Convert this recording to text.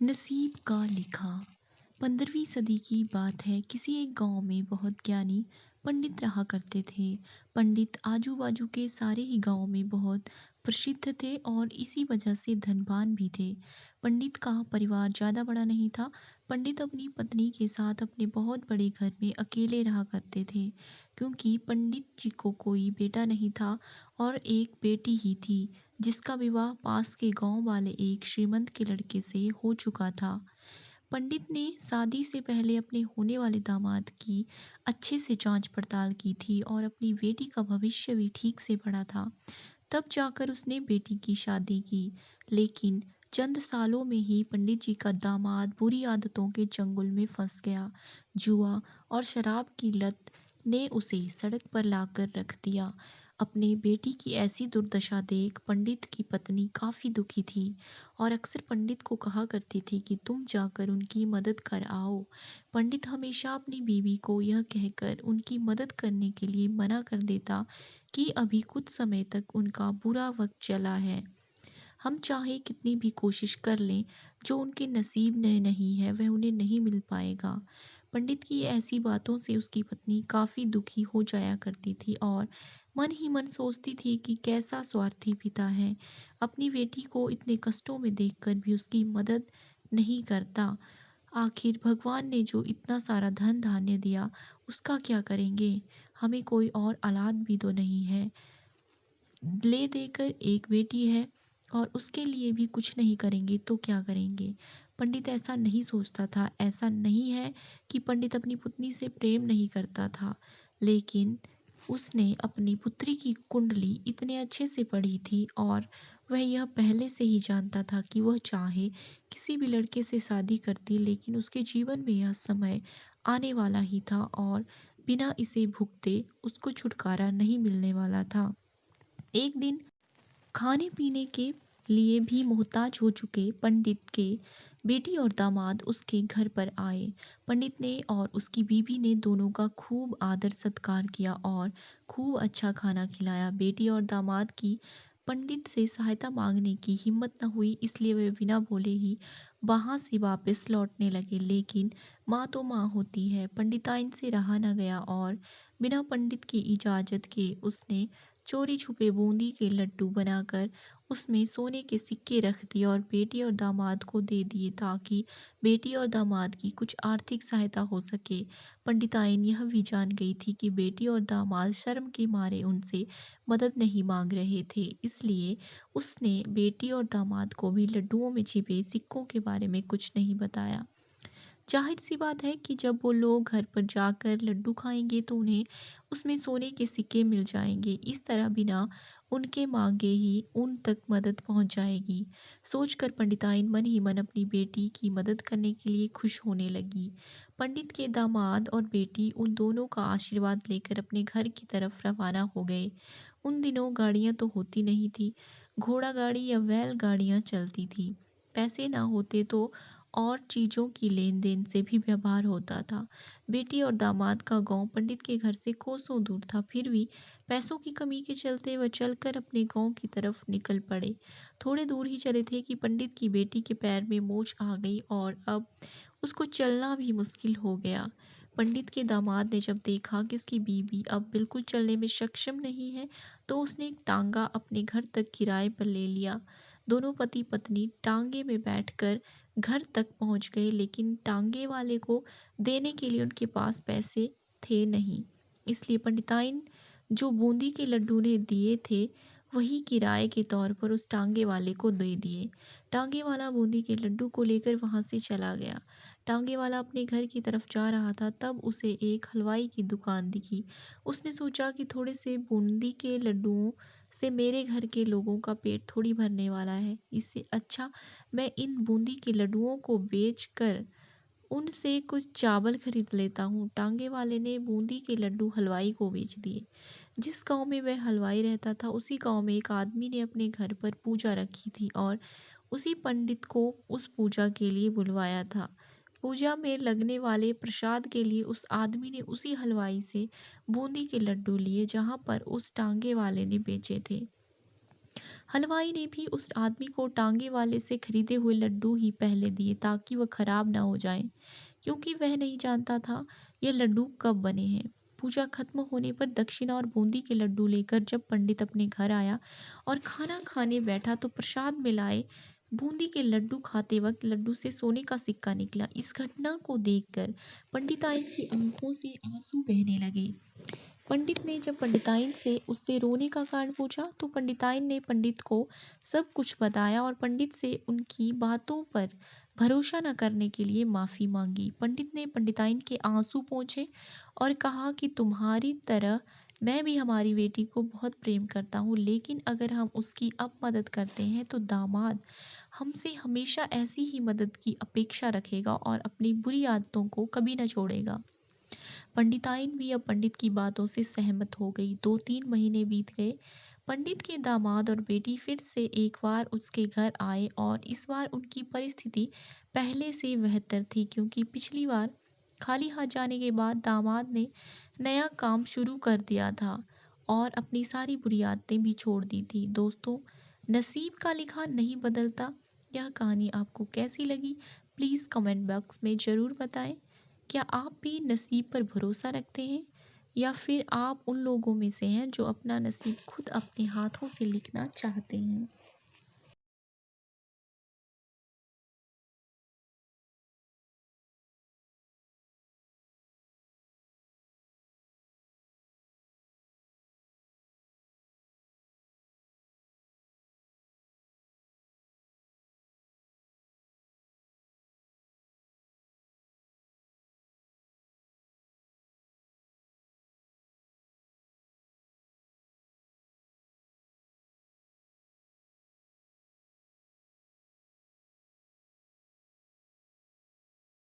नसीब का लिखा। 15वीं सदी की बात है। किसी एक गांव में बहुत ज्ञानी पंडित रहा करते थे। पंडित आजू बाजू के सारे ही गांव में बहुत प्रसिद्ध थे और इसी वजह से धनवान भी थे। पंडित का परिवार ज्यादा बड़ा नहीं था। पंडित अपनी पत्नी के साथ अपने बहुत बड़े घर में अकेले रहा करते थे, क्योंकि पंडित जी को कोई बेटा नहीं था और एक बेटी ही थी, जिसका विवाह पास के गांव वाले एक श्रीमंत के लड़के से हो चुका था। पंडित ने शादी से पहले अपने होने वाले दामाद की अच्छे से जांच पड़ताल की थी और अपनी बेटी का भविष्य भी ठीक से पढ़ा था। तब जाकर उसने बेटी की शादी की। लेकिन चंद सालों में ही पंडित जी का दामाद बुरी आदतों के चंगुल में फंस गया। जुआ और शराब की लत ने उसे सड़क पर लाकर रख दिया। अपने बेटी की ऐसी दुर्दशा देख पंडित की पत्नी काफी दुखी थी और अक्सर पंडित को कहा करती थी कि तुम जाकर उनकी मदद कर आओ। पंडित हमेशा अपनी बीवी को यह कहकर उनकी मदद करने के लिए मना कर देता कि अभी कुछ समय तक उनका बुरा वक्त चला है। हम चाहे कितनी भी कोशिश कर लें, जो उनके नसीब में नहीं है वह उन्हें नहीं मिल पाएगा। पंडित की ऐसी बातों से उसकी पत्नी काफी दुखी हो जाया करती थी और मन ही मन सोचती थी कि कैसा स्वार्थी पिता है, अपनी बेटी को इतने कष्टों में देखकर भी उसकी मदद नहीं करता। आखिर भगवान ने जो इतना सारा धन धान्य दिया, उसका क्या करेंगे? हमें कोई और औलाद भी तो नहीं है। ले देकर एक बेटी है और उसके लिए भी कुछ नहीं करेंगे तो क्या करेंगे? पंडित ऐसा नहीं सोचता था। ऐसा नहीं है कि पंडित अपनी पुत्री से प्रेम नहीं करता था, लेकिन उसने अपनी पुत्री की कुंडली इतने अच्छे से पढ़ी थी और वह यह पहले से ही जानता था कि वह चाहे किसी भी लड़के से शादी करती, लेकिन उसके जीवन में यह समय आने वाला ही था और बिना इसे भुगते उसको छुटकारा नहीं मिलने वाला था। एक दिन खाने पीने के लिए भी मोहताज हो चुके पंडित के बेटी और दामाद उसके घर पर आए। पंडित ने और उसकी बीवी ने दोनों का खूब आदर सत्कार किया और खूब अच्छा खाना खिलाया। बेटी और दामाद की पंडित से सहायता मांगने की हिम्मत न हुई, इसलिए वे बिना बोले ही वहां से वापस लौटने लगे। लेकिन माँ तो माँ होती है। पंडिताइन से रहा न गया और बिना पंडित की इजाजत के उसने चोरी छुपे बूंदी के लड्डू बनाकर उसमें सोने के सिक्के रख दिए और बेटी और दामाद को दे दिए, ताकि बेटी और दामाद की कुछ आर्थिक सहायता हो सके। पंडिताइन यह भी जान गई थी कि बेटी और दामाद शर्म के मारे उनसे मदद नहीं मांग रहे थे, इसलिए उसने बेटी और दामाद को भी लड्डुओं में छिपे सिक्कों के बारे में कुछ नहीं बताया। जाहिर सी बात है कि जब वो लोग घर पर जाकर लड्डू खाएंगे तो उन्हें उसमें सोने के सिक्के मिल जाएंगे। इस तरह बिना उनके मांगे ही उन तक मदद पहुंच जाएगी। सोचकर पंडिताइन मन ही मन अपनी बेटी की मदद करने के लिए खुश होने लगी। पंडित के दामाद और बेटी उन दोनों का आशीर्वाद लेकर अपने घर की तरफ रवाना हो गए। उन दिनों गाड़ियां तो होती नहीं थी, घोड़ा गाड़ी या बैल गाड़ियां चलती थी। पैसे ना होते तो और चीजों की लेन देन से भी व्यवहार होता था। बेटी और दामाद का गांव पंडित के घर से कोसों दूर था, फिर भी पैसों की कमी के चलते वह चलकर अपने गांव की तरफ निकल पड़े। थोड़े दूर ही चले थे कि पंडित की बेटी के पैर में मोच आ गई और अब उसको चलना भी मुश्किल हो गया। पंडित के दामाद ने जब देखा कि उसकी बीवी अब बिल्कुल चलने में सक्षम नहीं है, तो उसने एक टांगा अपने घर तक किराए पर ले लिया। दोनों पति पत्नी टांगे में बैठकर घर तक पहुंच गए, लेकिन टांगे वाले को देने के लिए उनके पास पैसे थे नहीं। इसलिए पंडिताइन जो बूंदी के लड्डू ने दिए थे, वही किराए के तौर पर उस टांगे वाले को दे दिए। टांगे वाला बूंदी के लड्डू को लेकर वहां से चला गया। टांगे वाला अपने घर की तरफ जा रहा था, तब उसे एक हलवाई की दुकान दिखी। उसने सोचा कि थोड़े से बूंदी के लड्डुओं से मेरे घर के लोगों का पेट थोड़ी भरने वाला है। इससे अच्छा मैं इन बूंदी के लड्डुओं को बेचकर उनसे कुछ चावल खरीद लेता हूँ। टांगे वाले ने बूंदी के लड्डू हलवाई को बेच दिए। जिस गांव में वह हलवाई रहता था, उसी गांव में एक आदमी ने अपने घर पर पूजा रखी थी और उसी पंडित को उस पूजा के लिए बुलवाया था। पूजा में लगने वाले प्रसाद के लिए उस आदमी ने उसी हलवाई से बूंदी के लड्डू लिए, जहां पर उस टांगे वाले ने बेचे थे। हलवाई ने भी उस आदमी को टांगे वाले से खरीदे हुए लड्डू ही पहले दिए ताकि वह खराब ना हो जाए, क्योंकि वह नहीं जानता था यह लड्डू कब बने हैं। पूजा खत्म होने पर दक्षिणा और बूंदी के लड्डू लेकर जब पंडित अपने घर आया और खाना खाने बैठा तो प्रसाद में लाए बूंदी के लड्डू खाते वक्त लड्डू से सोने का सिक्का निकला। इस घटना को देखकर पंडिताइन की आंखों से आंसू बहने लगे। पंडित ने जब पंडिताइन से उससे रोने का कारण पूछा तो पंडिताइन ने पंडित को सब कुछ बताया और पंडित से उनकी बातों पर भरोसा न करने के लिए माफी मांगी। पंडित ने पंडिताइन के आंसू पोंछे और कहा कि तुम्हारी तरह मैं भी हमारी बेटी को बहुत प्रेम करता हूँ, लेकिन अगर हम उसकी अब मदद करते हैं तो दामाद हमसे हमेशा ऐसी ही मदद की अपेक्षा रखेगा और अपनी बुरी आदतों को कभी न छोड़ेगा। पंडिताइन भी अब पंडित की बातों से सहमत हो गई। 2-3 महीने बीत गए। पंडित के दामाद और बेटी फिर से एक बार उसके घर आए और इस बार उनकी परिस्थिति पहले से बेहतर थी, क्योंकि पिछली बार खाली हाथ जाने के बाद दामाद ने नया काम शुरू कर दिया था और अपनी सारी बुरी आदतें भी छोड़ दी थी। दोस्तों, नसीब का लिखा नहीं बदलता। यह कहानी आपको कैसी लगी? प्लीज़ कमेंट बॉक्स में ज़रूर बताएं। क्या आप भी नसीब पर भरोसा रखते हैं या फिर आप उन लोगों में से हैं जो अपना नसीब खुद अपने हाथों से लिखना चाहते हैं?